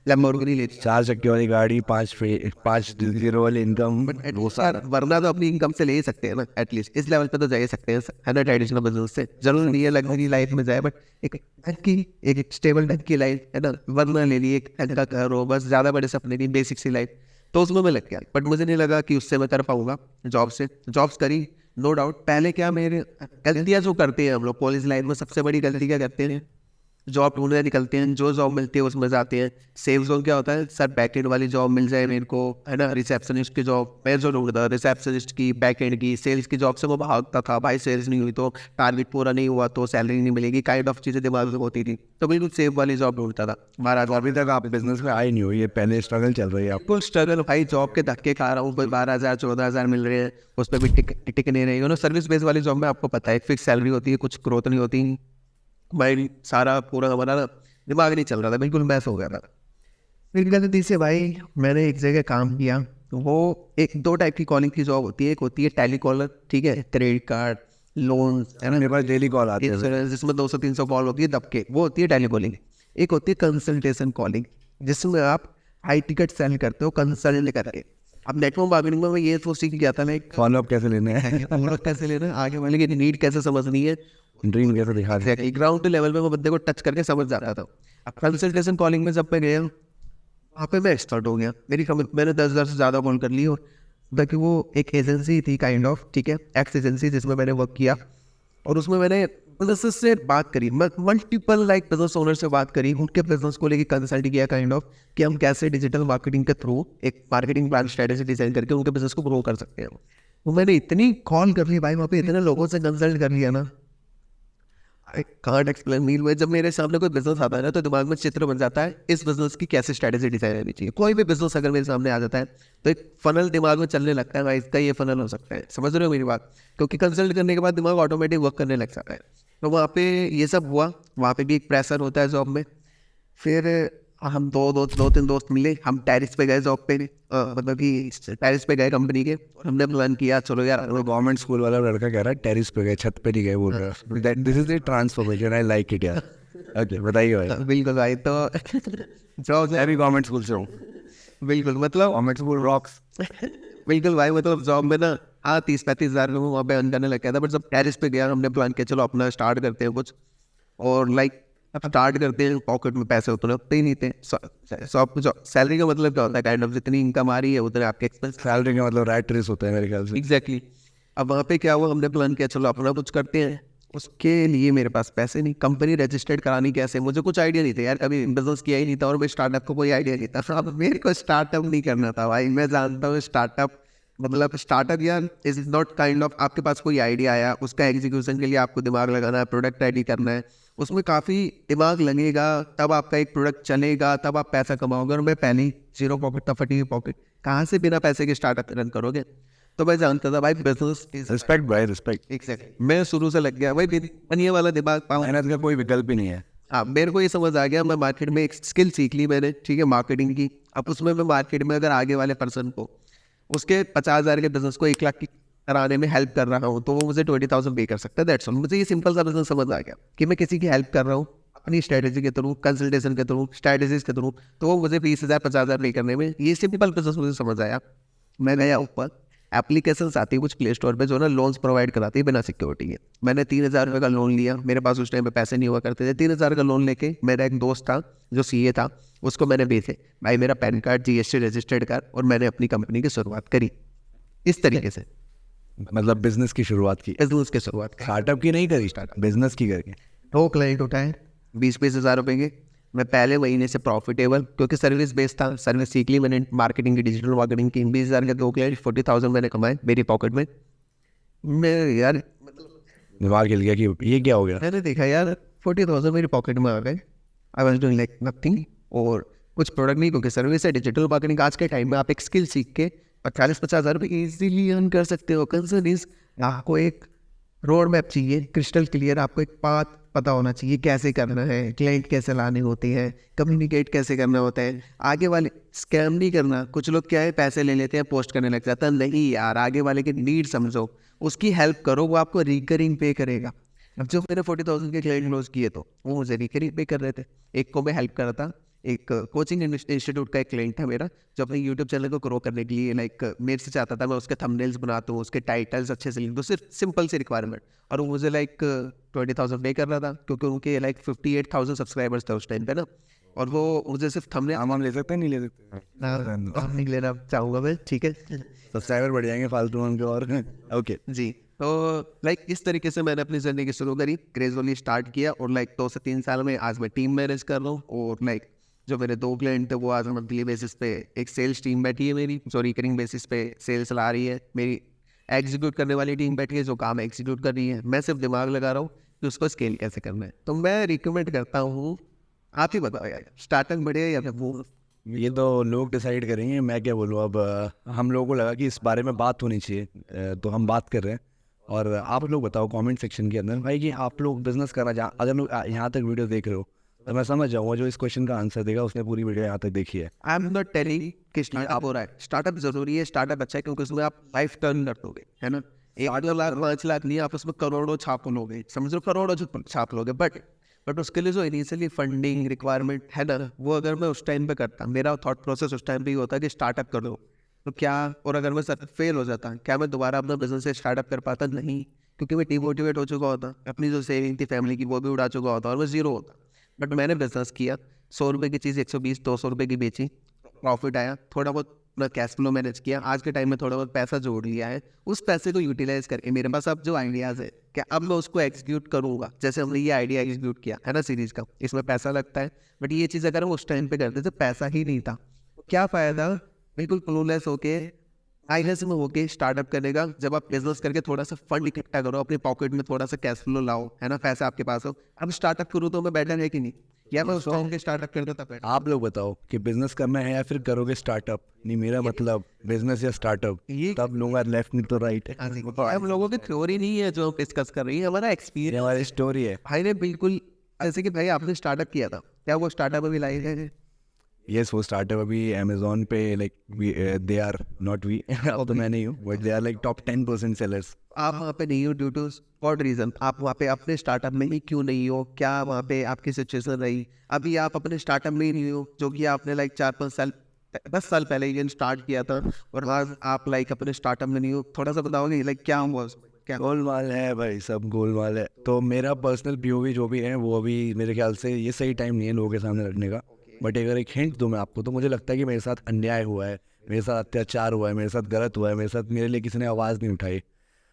लैम्बोर्गिनी लेनी है, 4 चक्के वाली गाड़ी, 5 जीरो वाली इनकम, वो सारा वरना तो अपनी इनकम से ले ही सकते हैं ना, एटलीस्ट इस लेवल पे तो जा ही सकते हैं, है ना, ट्रेडिशनल बिजनेस से। जरूर नहीं है लग्जरी लाइफ में जाए, बट एक स्टेबल ढंग की लाइफ, है ना, वरना ले लिए एक ढंग का घर हो, बस ज़्यादा बड़े सपने नहीं, बेसिक सी लाइफ। तो उसमें मैं लग गया, बट मुझे नहीं लगा कि उससे मैं कर पाऊंगा। जॉब्स करी, नो डाउट। पहले क्या मेरे गलतियाँ जो करते हैं हम लोग कॉलेज लाइफ में, सबसे बड़ी गलती क्या करते हैं, जॉब ढूंढने निकलते हैं, जो जॉब मिलती है उसमें जाते हैं। सेफ जोन क्या होता है, सर बैकएंड वाली जॉब मिल जाए मेरे को, है ना, रिसेप्शनिस्ट की जॉब मैं जो ढूंढता था, रिसेप्शनिस्ट की, बैकएंड की, सेल्स की जॉब से वो भागता था भाई। सेल्स नहीं हुई तो, टारगेट पूरा नहीं हुआ तो सैलरी नहीं मिलेगी, काइंड ऑफ चीज़ें दिमाग में होती थी, तो बिल्कुल सेफ वाली जॉब ढूंढता था। तो अभी तक आप बिजनेस में आए नहीं हो, ये पहले स्ट्रगल चल रही है आपको। बिल्कुल स्ट्रगल भाई, जॉब के धक्के खा रहा हूँ, कोई 12,000 14,000 मिल रहे हैं, उस पर भी टिक नहीं रही। सर्विस बेस वाली जॉब में आपको पता है फिक्स सैलरी होती है, कुछ ग्रोथ नहीं होती। भाई सारा पूरा हमारा ना दिमाग नहीं चल रहा था, बिल्कुल मैस हो गया था। फिर गलती से भाई मैंने एक जगह काम किया, तो वो 2 टाइप की कॉलिंग की जॉब होती है। एक होती है टेली कॉलर, ठीक है, क्रेडिट कार्ड, लोन, है ना, मेरे पास डेली कॉल आती है जिसमें 200-300 कॉल होती है दबके, वो होती है टेली कॉलिंग। एक होती है कंसल्टेशन कॉलिंग, जिसमें आप हाई टिकट सेल करते हो कंसल्ट करके। अब नेटवर्क मार्केटिंग में मैं ये तो सीख गया था मैं, फॉलोअप कैसे लेना है, फॉलोअप कैसे लेना है, आगे वाले की नीड कैसे समझनी है, ड्रीम कैसे दिखा दे। ग्राउंड लेवल पे वो बंदे को टच करके समझ जाता था। अब कंसल्टेशन कॉलिंग में जब मैं गया, वहाँ पे मैं एक्सपर्ट हो गया। मैंने 10,000 से ज़्यादा कॉल कर ली, और ताकि वो एक एजेंसी थी काइंड ऑफ, ठीक है, एक्स एजेंसी, जिसमें मैंने वर्क किया, और उसमें मैंने बिजनेस से बात करी, मल्टीपल बिजनेस ओनर से बात करी, उनके बिजनेस को लेकर कंसल्ट किया काइंड ऑफ, कि हम कैसे डिजिटल मार्केटिंग के थ्रू एक मार्केटिंग प्लान स्ट्रेटेजी डिजाइन करके उनके बिजनेस को ग्रो कर सकते हैं। तो मैंने इतनी कॉल कर ली भाई, वहाँ पे इतने लोगों से कंसल्ट कर लिया ना, आई कांट एक्सप्लेन। मीन में जब मेरे सामने कोई बिजनेस आता है ना, तो दिमाग में चित्र बन जाता है इस बिजनेस की कैसे स्ट्रेटेजी डिजाइन होनी चाहिए। कोई भी बिजनेस अगर मेरे सामने आ जाता है तो एक फनल दिमाग में चलने लगता है, भाई इसका ये फनल हो सकता है। समझ रहे हो मेरी बात? क्योंकि कंसल्ट करने के बाद दिमाग ऑटोमेटिक वर्क करने लग जाता है। तो वहाँ पे ये सब हुआ, वहाँ पे भी एक प्रेशर होता है जॉब में। फिर हम दो तीन दोस्त मिले, हम टेरिस पे गए जॉब पे, मतलब कि टेरिस पे गए कंपनी के, और हमने प्लान किया चलो यार वो गवर्नमेंट स्कूल वाला लड़का कह रहा है टेरिस पे गए, छत पे नहीं गए बोल रहा है। That this is the transformation, I like it यार। ओके बताइए भाई। बिल्कुल भाई। तो जॉब मैं भी गवर्नमेंट स्कूल से हूँ। बिल्कुल मतलब गवर्नमेंट स्कूल रॉक्स। बिल्कुल भाई, मतलब जॉब में ना हाँ 30-35 हज़ार में वहाँ पे अर्न करने लग गया था, बट जब टेरिस पे गया हमने प्लान किया चलो अपना स्टार्ट करते हैं कुछ, और लाइक स्टार्ट करते हैं, पॉकेट में पैसे उतने ही नहीं थे। सब कुछ सैलरी का मतलब क्या होता है, काइंड ऑफ जितनी इनकम आ रही है उतने आपके एक्सपेंस। सैलरी का मतलब रैट रेस होता है मेरे ख्याल से। एग्जैक्टली। अब वहाँ पे क्या हुआ, हमने प्लान किया चलो अपना कुछ करते हैं। उसके लिए मेरे पास पैसे नहीं, कंपनी रजिस्टर्ड करानी कैसे, मुझे कुछ आइडिया नहीं था यार, कभी बिजनेस किया ही नहीं था, और मैं स्टार्टअप को कोई आइडिया नहीं था। अब मेरे को स्टार्टअप नहीं करना था भाई। मैं जानता हूँ स्टार्टअप मतलब स्टार्टअप यार इज नॉट काइंड ऑफ आपके पास कोई आइडिया आया, उसका एग्जीक्यूशन के लिए आपको दिमाग लगाना है, प्रोडक्ट रेडी करना है, उसमें काफ़ी दिमाग लगेगा, तब आपका एक प्रोडक्ट चलेगा, तब आप पैसा कमाओगे। और मैं पहले ही जीरो पॉकेट था, फटी हुई पॉकेट, कहाँ से बिना पैसे के स्टार्टअप रन करोगे। तो मैं जानता था भाई बिजनेस इज रिस्पेक्ट भाई, रिस्पेक्ट। एग्जैक्टली। मैं शुरू से लग गया भाई, बनिए वाला दिमाग पाऊँ। मेहनत का कोई विकल्प ही नहीं है। हाँ मेरे को ये समझ आ गया, मैं मार्केट में एक स्किल सीख ली मैंने, ठीक है, मार्केटिंग की। अब उसमें मैं मार्केट में अगर आगे वाले पर्सन को उसके 50,000 के बिजनेस को 1 लाख की कराने में हेल्प कर रहा हूँ, तो वो मुझे 20,000 पे कर सकता है। That's all. मुझे ये सिंपल सा बिजनेस समझ आ गया कि मैं किसी की हेल्प कर रहा हूँ अपनी स्ट्रेटेजी के थ्रू, कंसल्टेशन के थ्रू, स्ट्रेटेजीज के थ्रू, तो वो मुझे 20,000 50,000 पे करने में, ये सिंपल बिजनेस मुझे समझ आया। मैं गया ऊपर, एप्लीकेशन आती है कुछ प्ले स्टोर पे जो ना लोन्स प्रोवाइड कराती है बिना सिक्योरिटी के। मैंने 3,000 रुपये का लोन लिया, मेरे पास उस टाइम पे पैसे नहीं हुआ करते थे। 3,000 का लोन लेके मेरा एक दोस्त था जो सीए था, उसको मैंने भेजे भाई मेरा पैन कार्ड जीएसटी रजिस्टर्ड कर, और मैंने अपनी कंपनी की शुरुआत करी इस तरीके से। मतलब बिजनेस की शुरुआत की, बिजनेस की शुरुआत करी। स्टार्टअप की नहीं करी, बिजनेस की करके। 2 क्लाइंट उठाए 20-20 हज़ार रुपये के। मैं पहले महीने से प्रॉफिटेबल, क्योंकि सर्विस बेस्ड था, सर्विस सीख ली मैंने, मार्केटिंग की, डिजिटल मार्केटिंग की। 20,000 के 2 क्लाइंट, 40,000 मैंने कमाए मेरी पॉकेट में। मैं यार दिमाग हिल गया कि ये क्या हो गया। मैंने देखा यार 40,000 मेरी पॉकेट में आ गए। I was doing like nothing, और कुछ प्रोडक्ट नहीं, क्योंकि सर्विस है, डिजिटल मार्केटिंग। आज के टाइम में आप एक स्किल सीख के 40-50 हज़ार रुपये ईजिली अर्न कर सकते हो। कंसर्न इज आपको एक रोड मैप चाहिए, क्रिस्टल क्लियर, आपको एक पाथ पता होना चाहिए कैसे करना है, क्लाइंट कैसे लाने होते हैं, कम्युनिकेट कैसे करना होता है। आगे वाले स्कैम नहीं करना। कुछ लोग क्या है पैसे ले लेते हैं, पोस्ट करने लग जाता है। नहीं यार, आगे वाले की नीड समझो, उसकी हेल्प करो, वो आपको रिकरिंग पे करेगा। अब जो मैंने 40,000 के क्लाइंट क्लोज किए तो वो मुझे रिकरिंग पे कर रहे थे। एक को मैं हेल्प कर रहा था, एक कोचिंग इंस्टीट्यूट का एक क्लाइंट था मेरा, जो अपने यूट्यूब चैनल को ग्रो करने के लिए लाइक मेरे से चाहता था मैं उसके थंबनेल्स बनाता हूँ, उसके टाइटल्स अच्छे से लिख दूँ, सिर्फ सिंपल सी रिक्वायरमेंट। और वो मुझे लाइक 20,000 पे कर रहा था, क्योंकि उनके लाइक 58,000 सब्सक्राइबर्स थे उस टाइम पे ना। और वो मुझे सिर्फ थंबनेल हम ले सकते हैं, नहीं ले सकते? नहीं लेना चाहूँगा मैं, ठीक है। सब्सक्राइबर बढ़ जाएंगे फालतू उनके। और ओके जी, तो लाइक इस तरीके से मैंने अपनी जर्नी की शुरू करी, ग्रेजुअली स्टार्ट किया, और लाइक 2 से 3 साल में आज मैं टीम मैनेज कर रहा हूँ। और लाइक जो मेरे 2 क्लाइंट थे वो आज मंथली बेसिस पे एक सेल्स टीम बैठी है मेरी, जो रिकरिंग बेसिस पे सेल्स ला रही है। मेरी एग्जीक्यूट करने वाली टीम बैठी है जो काम एग्जीक्यूट कर रही है। मैं सिर्फ दिमाग लगा रहा हूँ कि उसको स्केल कैसे करना है। तो मैं रिकमेंड करता हूँ, आप ही बताओ यार, स्टार्टअप बढ़िया या फिर वो? ये तो लोग डिसाइड करेंगे, मैं क्या बोलूँ। अब हम लोगों को लगा कि इस बारे में बात होनी चाहिए, तो हम बात कर रहे हैं। और आप लोग बताओ कमेंट सेक्शन के अंदर भाई कि आप लोग बिजनेस करना अगर लोग यहाँ तक वीडियो देख रहे हो तो मैं समझ जाऊँगा जो इस क्वेश्चन का आंसर देगा उसने पूरी वीडियो यहाँ तक देखी है। आई एम नॉट टेलिंग कि स्टार्टअप हो रहा है। स्टार्टअप जरूरी है, स्टार्टअप अच्छा है, क्योंकि उसमें आप लाइफ टर्न कर दोगे, है ना। 1-2 लाख 5 लाख नहीं, आप उसमें करोड़ों छाप लोगे, समझो करोड़ों छाप लोगे। बट उसके लिए जो इनिशियली फंडिंग रिक्वायरमेंट है ना, वो अगर मैं उस टाइम पे करता, मेरा थॉट प्रोसेस उस टाइम पे ही होता कि स्टार्टअप कर लो तो क्या, और अगर मैं फेल हो जाता, क्या मैं दोबारा अपना बिजनेस स्टार्टअप कर पाता? नहीं, क्योंकि मैं डिमोटिवेट हो चुका होता, अपनी जो सेविंग थी फैमिली की वो भी उड़ा चुका होता, और मैं जीरो होता। बट मैंने बिजनेस किया, 100 रुपये की चीज़ 120-200 रुपये की बेची, प्रॉफिट आया, थोड़ा बहुत अपना कैश फ्लो मैनेज किया, आज के टाइम में थोड़ा बहुत पैसा जोड़ लिया है। उस पैसे को यूटिलाइज करके मेरे पास अब जो आइडियाज़ है, क्या अब मैं उसको एग्जीक्यूट करूँगा। जैसे हमने ये आइडिया एग्जीक्यूट किया है ना सीरीज़ का, इसमें पैसा लगता है, बट ये चीज़ अगर हम उस टाइम पे करते तो पैसा ही नहीं था, क्या फ़ायदा बिल्कुल क्लूलेस होके आइडियाज में होके स्टार्टअप करने का। जब आप बिजनेस करके थोड़ा सा फंड इकट्ठा करो, अपने पॉकेट में थोड़ा सा कैश फ्लो लाओ, है ना, पैसा आपके पास हो, अब स्टार्टअप करूँ तो मैं बेटर है कि नहीं, या मैं उस टाइम के स्टार्टअप कर देता बेटर? आप लोग बताओ कि बिजनेस करना है या फिर करोगे स्टार्टअप। नहीं, मेरा मतलब बिजनेस या स्टार्टअप, ये तब लूंगा लेफ्ट नहीं तो राइट है। हम लोगों की थ्योरी नहीं है जो हम डिस्कस कर रही है, हमारा ये एक्सपीरियंस हमारी स्टोरी है। भाई ने बिल्कुल। जैसे कि भाई आपने स्टार्टअप किया था, क्या वो स्टार्टअप अभी लाइव है? यस वो स्टार्टअप अभी अमेजोन पे like they are not we अब तो मैं नहीं हूँ but they are like top 10% sellers. आप वहाँ पे नहीं हो ड्यू टू व्हाट रीज़न? आप वहाँ पे अपने स्टार्टअप में ही क्यों नहीं हो? क्या वहाँ पे आपकी सिचुएशन रही? अभी आप अपने स्टार्टअप में ही नहीं हो, जो कि आपने लाइक 4-5 साल 10 साल पहले इवन स्टार्ट किया था, और आज आप लाइक अपने स्टार्टअप में नहीं हो। थोड़ा सा बताओगे लाइक क्या हुआ उसमें? क्या गोलमाल है भाई, सब गोलमाल है। तो मेरा पर्सनल पीओवी जो भी है वो अभी मेरे ख्याल से ये सही टाइम नहीं है लोगों के सामने रखने का। बट अगर एक हिंट दूँ मैं आपको, तो मुझे लगता है कि मेरे साथ अन्याय हुआ है, मेरे साथ अत्याचार हुआ है, मेरे साथ गलत हुआ है, मेरे साथ मेरे लिए किसी ने आवाज़ नहीं उठाई।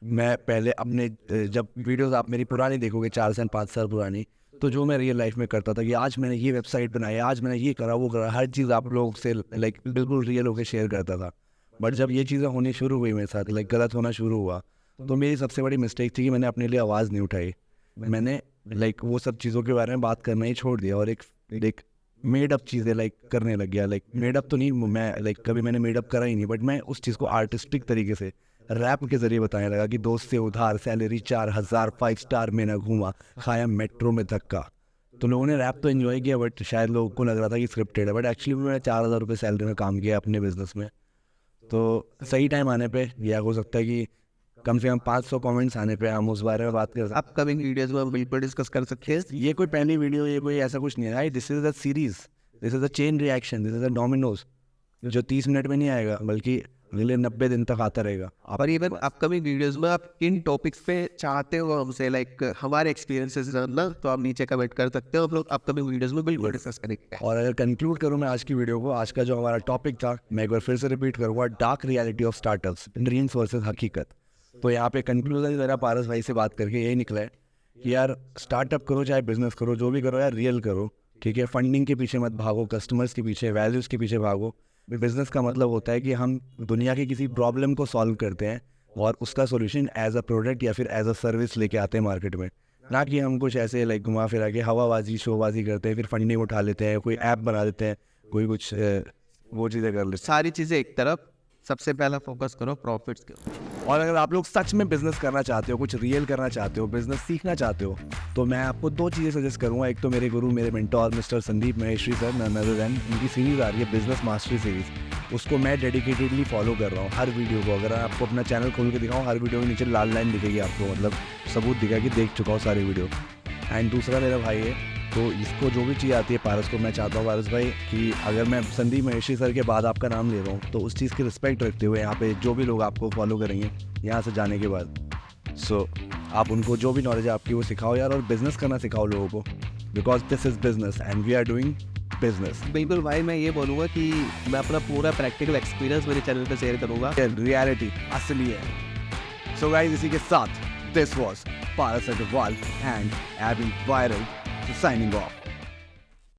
मैं पहले अपने जब वीडियोस आप मेरी पुरानी देखोगे 4 साल 5 साल पुरानी, तो जो मैं रियल लाइफ में करता था कि आज मैंने ये वेबसाइट बनाई, आज मैंने ये करा वो करा, हर चीज़ आप लोगों से लाइक बिल्कुल रियल होकर शेयर करता था। बट जब ये चीज़ें होनी शुरू हुई मेरे साथ, लाइक गलत होना शुरू हुआ, तो मेरी सबसे बड़ी मिस्टेक थी कि मैंने अपने लिए आवाज़ नहीं उठाई। मैंने लाइक वो सब चीज़ों के बारे में बात करना ही छोड़ दिया और एक मेड अप चीज़ें लाइक करने लग गया। लाइक मेड अप तो नहीं, मैं लाइक कभी मैंने मेड अप करा ही नहीं, बट मैं उस चीज़ को आर्टिस्टिक तरीके से रैप के जरिए बताने लगा कि दोस्त से उधार, सैलरी 4,000, 5 स्टार में ना घूमा, खाया मेट्रो में धक्का। तो लोगों ने रैप तो एंजॉय किया, बट शायद लोगों को लग रहा था कि स्क्रिप्टेड है, बट एक्चुअली मैंने 4,000 रुपये सैलरी में काम किया अपने बिजनेस में। तो सही टाइम आने पे या हो सकता है कि कम से कम 500 कमेंट्स आने पे हम उस बारे में बात कर सकते अपकमिंग वीडियोस में हम बिल्कुल डिस्कस कर सकते हैं। हैं। ये कोई पहली वीडियो, ये कोई ऐसा कुछ नहीं है। This is a series, this is a chain reaction, this is a Domino's, जो 30 मिनट में नहीं आएगा बल्कि अगले 90 दिन तक आता रहेगा। और इवन अपकमिंग वीडियोस में आप किन टॉपिक्स पे चाहते हो हमसे लाइक हमारे एक्सपीरियंसेस जानना, तो आप नीचे कमेंट कर सकते हो। हम लोग अपकमिंग वीडियोस में बिल्कुल डिस्कस करेंगे। और अगर कंक्लूड करूँ मैं आज की वीडियो को, आज का जो हमारा टॉपिक था, मैं एक बार फिर से रिपीट करूँगा, dark reality of startups, dreams versus हकीकत। तो यहाँ पे कंक्लूजन मेरा पारस भाई से बात करके यही निकला है कि यार स्टार्टअप करो चाहे बिजनेस करो, जो भी करो यार रियल करो, ठीक है। फंडिंग के पीछे मत भागो, कस्टमर्स के पीछे, वैल्यूज़ के पीछे भागो। बिजनेस का मतलब होता है कि हम दुनिया की किसी प्रॉब्लम को सॉल्व करते हैं और उसका सॉल्यूशन एज अ प्रोडक्ट या फिर एज अ सर्विस लेके आते हैं मार्केट में, ना कि हम कुछ ऐसे लाइक घुमा फिरा के हवाबाजी शोबाजी करते हैं, फिर फंडिंग उठा लेते हैं, कोई ऐप बना देते हैं, कोई कुछ वो चीज़ें कर लेते हैं। सारी चीज़ें एक तरफ, सबसे पहला फोकस करो प्रॉफिट्स के ऊपर। और अगर आप लोग सच में बिजनेस करना चाहते हो, कुछ रियल करना चाहते हो, बिजनेस सीखना चाहते हो, तो मैं आपको 2 चीज़ें सजेस्ट करूंगा। एक तो मेरे गुरु, मेरे mentor mister Sandeep Maheshwari sir, none other than, उनकी सीरीज़ आ रही है बिजनेस मास्टरी सीरीज़, उसको मैं डेडिकेटेडली फॉलो कर रहा हूँ। हर वीडियो को अगर आपको अपना चैनल खोल के दिखाऊँ, हर वीडियो के नीचे लाल लाइन दिखेगी आपको, मतलब सबूत दिखा कि देख चुका हूँ सारी वीडियो। एंड दूसरा मेरा भाई है, तो इसको जो भी चीज़ आती है पारस को, मैं चाहता हूँ पारस भाई कि अगर मैं संदीप महेश्वरी सर के बाद आपका नाम ले रहा हूँ, तो उस चीज़ की रिस्पेक्ट रखते हुए यहाँ पे जो भी लोग आपको फॉलो करेंगे यहाँ से जाने के बाद, सो आप उनको जो भी नॉलेज है आपकी वो सिखाओ यार, और बिजनेस करना सिखाओ लोगों को, because this is business and we are doing business. बिल्कुल भाई, मैं ये बोलूँगा कि मैं अपना पूरा प्रैक्टिकल एक्सपीरियंस मेरे चैनल पे शेयर करूँगा। रियलिटी असली है। सो गाइस, इसी के साथ this was Paras Agarwal and AB viral signing of.